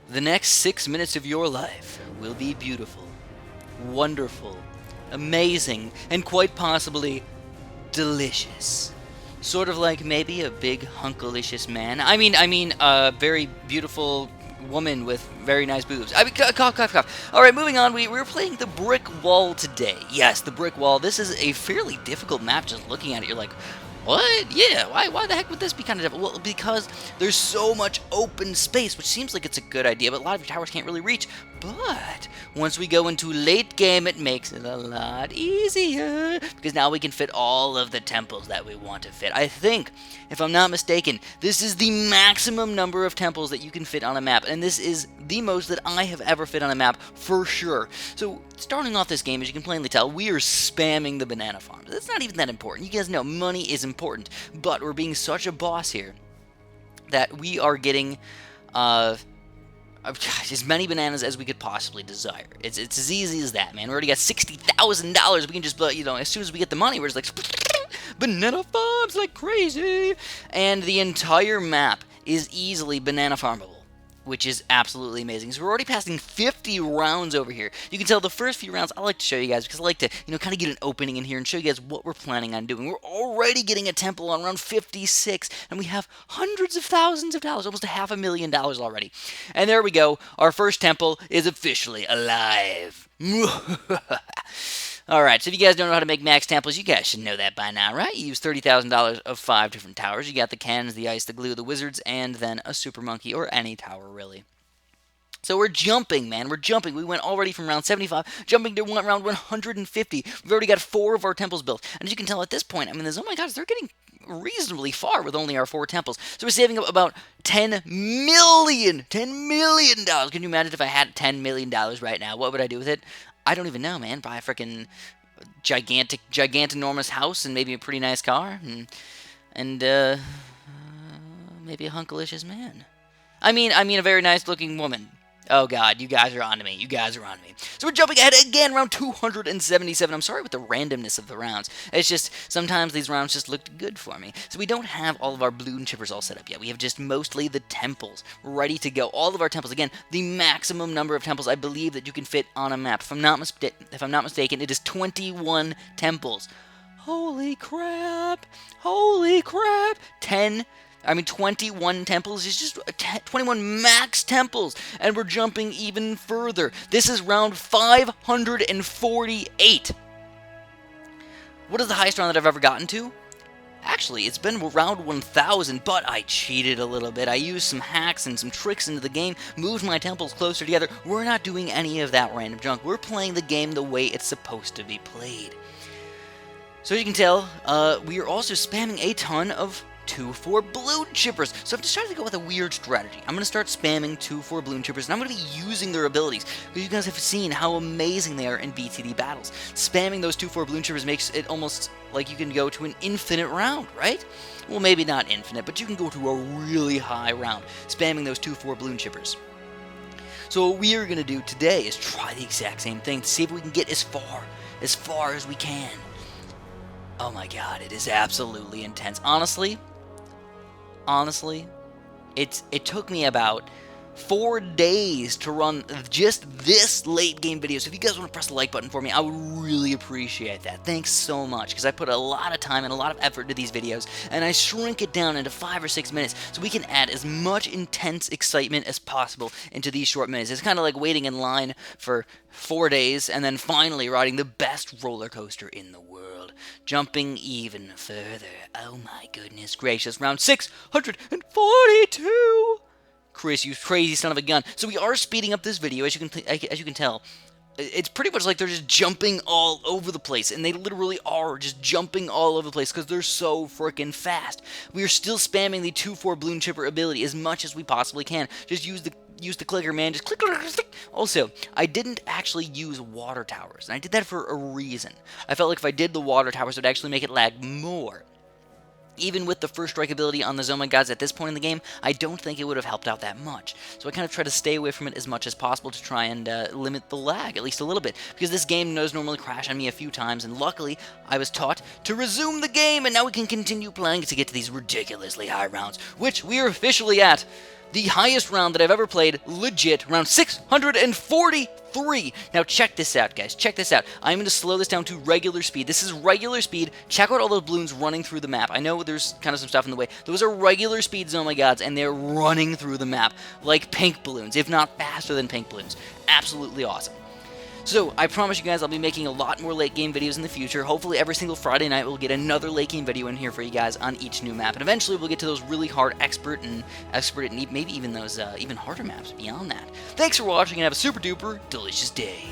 The next 6 minutes of your life will be beautiful, wonderful, amazing, and quite possibly delicious. Sort of like maybe a big hunkalicious man. I mean, a very beautiful woman with very nice boobs. I mean, cough, cough, cough. All right, moving on. We were playing the Brick Wall today. Yes, the Brick Wall. This is a fairly difficult map. Just looking at it, you're like, what? Yeah, why the heck would this be kind of difficult? Well, because there's so much open space, which seems like it's a good idea, but a lot of your towers can't really reach. But once we go into late game, it makes it a lot easier, because now we can fit all of the temples that we want to fit. I think, if I'm not mistaken, this is the maximum number of temples that you can fit on a map, and this is the most that I have ever fit on a map, for sure. So, starting off this game, as you can plainly tell, we are spamming the banana farms. That's not even that important. You guys know money is important, but we're being such a boss here that we are getting as many bananas as we could possibly desire. It's as easy as that, man. We already got $60,000. We can just, as soon as we get the money, we're just like, banana farms like crazy. And the entire map is easily banana farmable, which is absolutely amazing. So we're already passing 50 rounds over here. You can tell the first few rounds I like to show you guys because I like to, kind of get an opening in here and show you guys what we're planning on doing. We're already getting a temple on round 56, and we have hundreds of thousands of dollars, almost $500,000 already. And there we go. Our first temple is officially alive. Alright, so if you guys don't know how to make max temples, you guys should know that by now, right? You use $30,000 of 5 different towers. You got the cannons, the ice, the glue, the wizards, and then a super monkey, or any tower, really. So we're jumping, man. We're jumping. We went already from round 75, jumping to round 150. We've already got 4 of our temples built. And as you can tell at this point, oh my gosh, they're getting reasonably far with only our 4 temples. So we're saving up about $10 million. $10 million. Can you imagine if I had $10 million right now? What would I do with it? I don't even know, man. Buy a freaking gigantic, house and maybe a pretty nice car and maybe a hunkalicious man. I mean a very nice looking woman. Oh god, you guys are on to me. So we're jumping ahead again, round 277. I'm sorry with the randomness of the rounds. It's just, sometimes these rounds just looked good for me. So we don't have all of our balloon chippers all set up yet. We have just mostly the temples ready to go. All of our temples. Again, the maximum number of temples I believe that you can fit on a map. If I'm not mistaken, it is 21 temples. Holy crap. 21 temples is just 21 max temples, and we're jumping even further. This is round 548. What is the highest round that I've ever gotten to? Actually, it's been around 1,000, but I cheated a little bit. I used some hacks and some tricks into the game, moved my temples closer together. We're not doing any of that random junk. We're playing the game the way it's supposed to be played. So as you can tell, we are also spamming a ton of 2-4 balloon chippers. So I've decided to go with a weird strategy. I'm going to start spamming 2-4 balloon chippers, and I'm going to be using their abilities, because you guys have seen how amazing they are in BTD battles. Spamming those 2-4 balloon chippers makes it almost like you can go to an infinite round, right? Well, maybe not infinite, but you can go to a really high round, spamming those 2-4 balloon chippers. So what we are going to do today is try the exact same thing to see if we can get as far as we can. Oh my god, it is absolutely intense. Honestly, it took me about 4 days to run just this late game video. So if you guys want to press the like button for me, I would really appreciate that. Thanks so much, because I put a lot of time and a lot of effort into these videos, and I shrink it down into 5 or 6 minutes so we can add as much intense excitement as possible into these short minutes. It's kind of like waiting in line for 4 days and then finally riding the best roller coaster in the world. Jumping even further. Oh my goodness gracious. Round 642. Chris, you crazy son of a gun. So we are speeding up this video, as you can tell. It's pretty much like they're just jumping all over the place, and they literally are just jumping all over the place because they're so freaking fast. We are still spamming the 2-4 balloon chipper ability as much as we possibly can. Just use the clicker, man. Just click, click, click. Also, I didn't actually use water towers, and I did that for a reason. I felt like if I did the water towers, it would actually make it lag more. Even with the first strike ability on the Zoma Gods at this point in the game, I don't think it would have helped out that much. So I kind of try to stay away from it as much as possible to try and limit the lag, at least a little bit. Because this game does normally crash on me a few times, and luckily, I was taught to resume the game, and now we can continue playing to get to these ridiculously high rounds, which we are officially at the highest round that I've ever played, legit, round 643. Now check this out, guys, check this out. I'm going to slow this down to regular speed. This is regular speed. Check out all those balloons running through the map. I know there's kind of some stuff in the way. Those are regular speed Oh My Gods, and they're running through the map like pink balloons, if not faster than pink balloons. Absolutely awesome. So, I promise you guys I'll be making a lot more late game videos in the future. Hopefully every single Friday night we'll get another late game video in here for you guys on each new map. And eventually we'll get to those really hard expert and maybe even those even harder maps beyond that. Thanks for watching and have a super duper delicious day.